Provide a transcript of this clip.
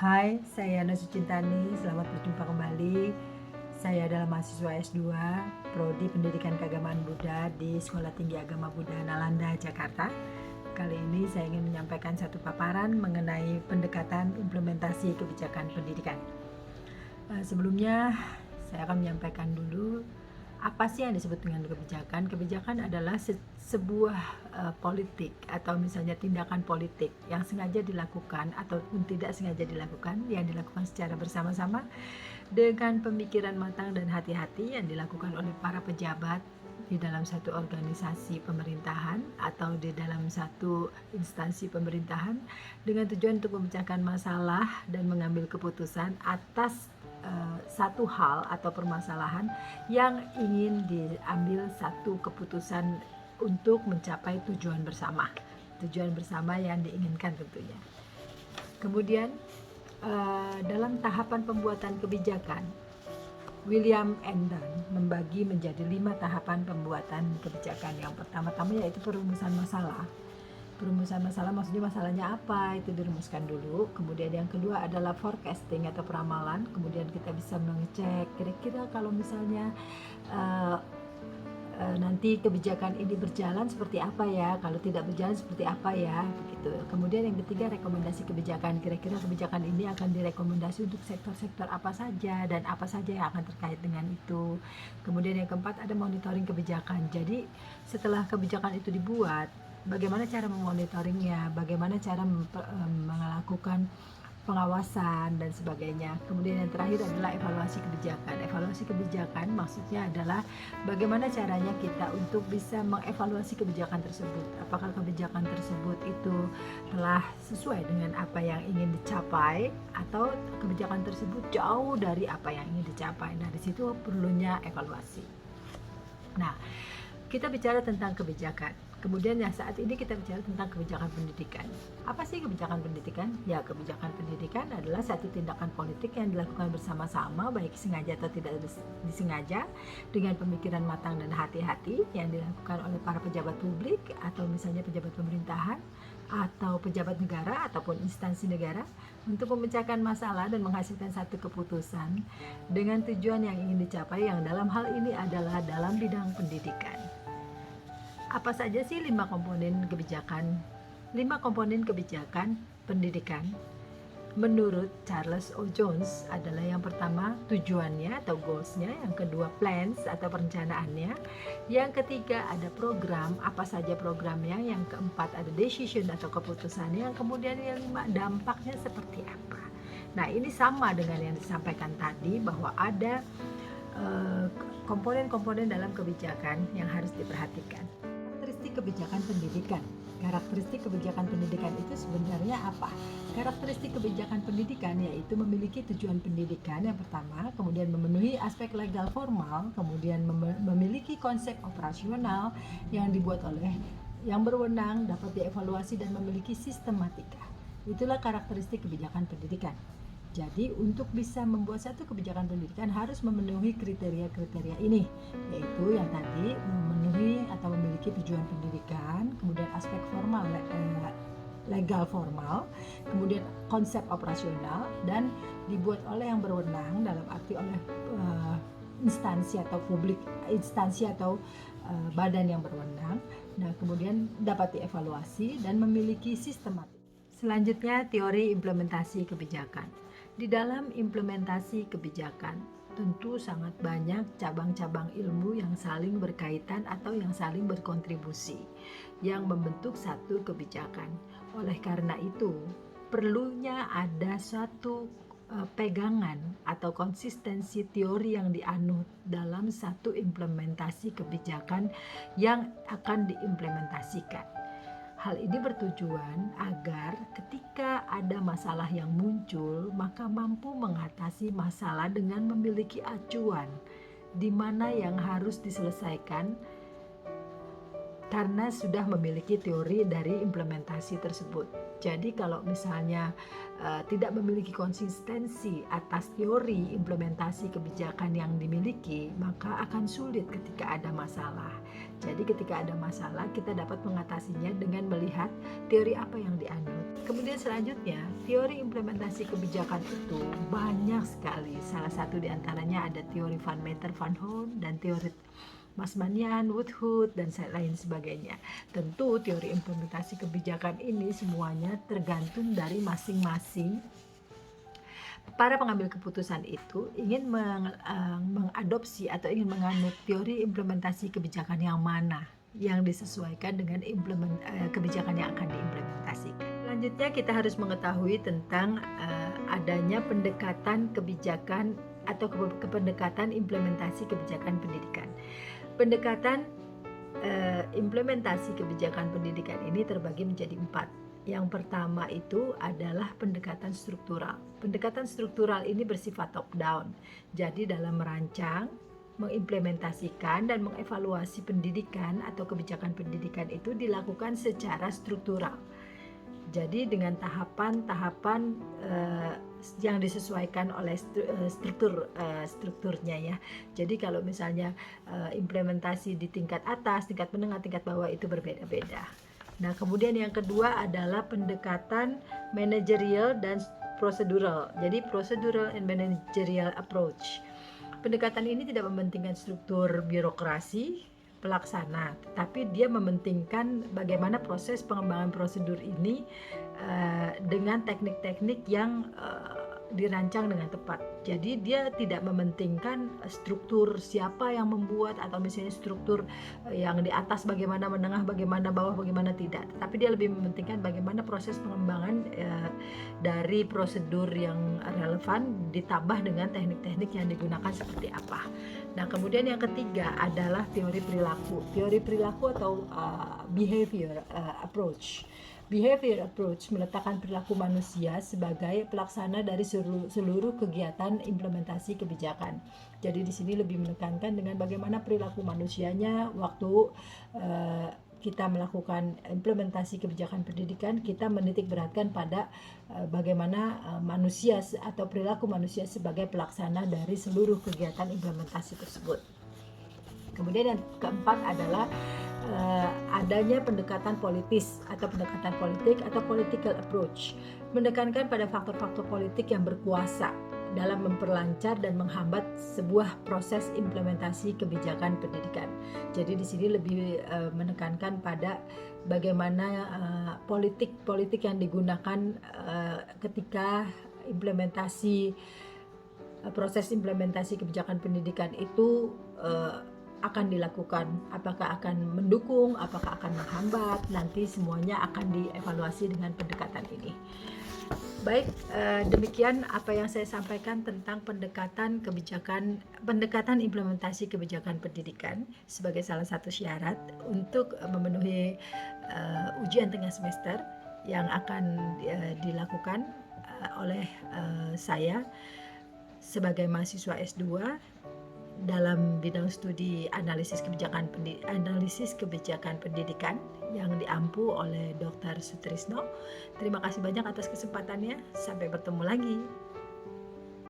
Hai, saya Yana Sucintani. Selamat berjumpa kembali. Saya adalah mahasiswa S2 Prodi Pendidikan Keagamaan Buddha di Sekolah Tinggi Agama Buddha Nalanda, Jakarta. Kali ini saya ingin menyampaikan satu paparan mengenai pendekatan implementasi kebijakan pendidikan. Sebelumnya, saya akan menyampaikan dulu apa sih yang disebut dengan kebijakan. Kebijakan adalah sebuah politik atau misalnya tindakan politik yang sengaja dilakukan ataupun tidak sengaja dilakukan, yang dilakukan secara bersama-sama dengan pemikiran matang dan hati-hati yang dilakukan oleh para pejabat di dalam satu organisasi pemerintahan atau di dalam satu instansi pemerintahan dengan tujuan untuk memecahkan masalah dan mengambil keputusan atas satu hal atau permasalahan yang ingin diambil satu keputusan untuk mencapai tujuan bersama yang diinginkan tentunya. Kemudian dalam tahapan pembuatan kebijakan, William Hendon membagi menjadi 5 tahapan pembuatan kebijakan. Yang pertama-tama yaitu perumusan masalah. Perumusan masalah maksudnya masalahnya apa, itu dirumuskan dulu. Kemudian yang kedua adalah forecasting atau peramalan. Kemudian kita bisa mengecek kira-kira kalau misalnya nanti kebijakan ini berjalan seperti apa ya, kalau tidak berjalan seperti apa ya, begitu. Kemudian yang ketiga, rekomendasi kebijakan. Kira-kira kebijakan ini akan direkomendasi untuk sektor-sektor apa saja dan apa saja yang akan terkait dengan itu. Kemudian yang keempat ada monitoring kebijakan. Jadi setelah kebijakan itu dibuat, bagaimana cara memonitoringnya, bagaimana cara melakukan pengawasan dan sebagainya. Kemudian yang terakhir adalah evaluasi kebijakan. Evaluasi kebijakan maksudnya adalah bagaimana caranya kita untuk bisa mengevaluasi kebijakan tersebut. Apakah kebijakan tersebut itu telah sesuai dengan apa yang ingin dicapai atau kebijakan tersebut jauh dari apa yang ingin dicapai. Nah, di situ perlunya evaluasi. Nah, kita bicara tentang kebijakan. Kemudian saat ini kita bicara tentang kebijakan pendidikan. Apa sih kebijakan pendidikan? Ya, kebijakan pendidikan adalah satu tindakan politik yang dilakukan bersama-sama, baik sengaja atau tidak disengaja, dengan pemikiran matang dan hati-hati yang dilakukan oleh para pejabat publik atau misalnya pejabat pemerintahan atau pejabat negara ataupun instansi negara untuk memecahkan masalah dan menghasilkan satu keputusan dengan tujuan yang ingin dicapai, yang dalam hal ini adalah dalam bidang pendidikan. Apa saja sih 5 komponen kebijakan? 5 komponen kebijakan pendidikan menurut Charles O. Jones adalah: yang pertama tujuannya atau goalsnya, yang kedua plans atau perencanaannya, yang ketiga ada program, apa saja programnya, yang keempat ada decision atau keputusannya, yang kemudian yang 5 dampaknya seperti apa. Nah, ini sama dengan yang disampaikan tadi bahwa ada komponen-komponen dalam kebijakan yang harus diperhatikan. Karakteristik kebijakan pendidikan. Karakteristik kebijakan pendidikan itu sebenarnya apa? Karakteristik kebijakan pendidikan yaitu memiliki tujuan pendidikan yang pertama, kemudian memenuhi aspek legal formal, kemudian memiliki konsep operasional yang dibuat oleh yang berwenang, dapat dievaluasi dan memiliki sistematika. Itulah karakteristik kebijakan pendidikan. Jadi untuk bisa membuat satu kebijakan pendidikan harus memenuhi kriteria-kriteria ini, yaitu yang tadi memenuhi atau memiliki tujuan pendidikan, kemudian aspek formal, legal formal, kemudian konsep operasional, dan dibuat oleh yang berwenang, dalam arti oleh instansi atau badan yang berwenang. Nah, kemudian dapat dievaluasi dan memiliki sistematik. Selanjutnya, teori implementasi kebijakan. Di dalam implementasi kebijakan, tentu sangat banyak cabang-cabang ilmu yang saling berkaitan atau yang saling berkontribusi yang membentuk satu kebijakan. Oleh karena itu, perlunya ada suatu pegangan atau konsistensi teori yang dianut dalam satu implementasi kebijakan yang akan diimplementasikan. Hal ini bertujuan agar ketika ada masalah yang muncul, maka mampu mengatasi masalah dengan memiliki acuan di mana yang harus diselesaikan karena sudah memiliki teori dari implementasi tersebut. Jadi kalau misalnya tidak memiliki konsistensi atas teori implementasi kebijakan yang dimiliki, maka akan sulit ketika ada masalah. Jadi ketika ada masalah, kita dapat mengatasinya dengan melihat teori apa yang dianut. Kemudian selanjutnya, teori implementasi kebijakan itu banyak sekali. Salah satu diantaranya ada teori Van Meter Van Hoorn dan teori Masmanian, Woodhood, dan lain sebagainya. Tentu teori implementasi kebijakan ini semuanya tergantung dari masing-masing para pengambil keputusan itu ingin mengadopsi atau ingin menganut teori implementasi kebijakan yang mana yang disesuaikan dengan kebijakan yang akan diimplementasikan. Selanjutnya kita harus mengetahui tentang adanya pendekatan kebijakan atau pendekatan implementasi kebijakan pendidikan. Pendekatan implementasi kebijakan pendidikan ini terbagi menjadi 4. Yang pertama itu adalah pendekatan struktural. Pendekatan struktural ini bersifat top down. Jadi dalam merancang, mengimplementasikan dan mengevaluasi pendidikan atau kebijakan pendidikan itu dilakukan secara struktural. Jadi dengan tahapan-tahapan yang disesuaikan oleh strukturnya ya. Jadi kalau misalnya implementasi di tingkat atas, tingkat menengah, tingkat bawah itu berbeda-beda. Nah, kemudian yang kedua adalah pendekatan managerial dan procedural. Jadi procedural and managerial approach. Pendekatan ini tidak mementingkan struktur birokrasi pelaksana, tetapi dia mementingkan bagaimana proses pengembangan prosedur ini dengan teknik-teknik yang dirancang dengan tepat. Jadi dia tidak mementingkan struktur siapa yang membuat atau misalnya struktur yang di atas bagaimana, menengah bagaimana, bawah bagaimana, tidak. Tapi dia lebih mementingkan bagaimana proses pengembangan dari prosedur yang relevan ditambah dengan teknik-teknik yang digunakan seperti apa. Nah, kemudian yang ketiga adalah teori perilaku. Teori perilaku atau behavior approach. Behavior approach meletakkan perilaku manusia sebagai pelaksana dari seluruh kegiatan implementasi kebijakan. Jadi di sini lebih menekankan dengan bagaimana perilaku manusianya waktu kita melakukan implementasi kebijakan pendidikan, kita menitik beratkan pada bagaimana manusia atau perilaku manusia sebagai pelaksana dari seluruh kegiatan implementasi tersebut. Kemudian yang keempat adalah adanya pendekatan politis atau pendekatan politik atau political approach, menekankan pada faktor-faktor politik yang berkuasa dalam memperlancar dan menghambat sebuah proses implementasi kebijakan pendidikan. Jadi di sini lebih menekankan pada bagaimana politik yang digunakan ketika proses implementasi kebijakan pendidikan itu akan dilakukan, apakah akan mendukung, apakah akan menghambat, nanti semuanya akan dievaluasi dengan pendekatan ini. Baik, demikian apa yang saya sampaikan tentang pendekatan implementasi kebijakan pendidikan sebagai salah satu syarat untuk memenuhi ujian tengah semester yang akan dilakukan oleh saya sebagai mahasiswa S2 dalam bidang studi analisis kebijakan pendidikan yang diampu oleh Dr. Sutrisno. Terima kasih banyak atas kesempatannya. Sampai bertemu lagi.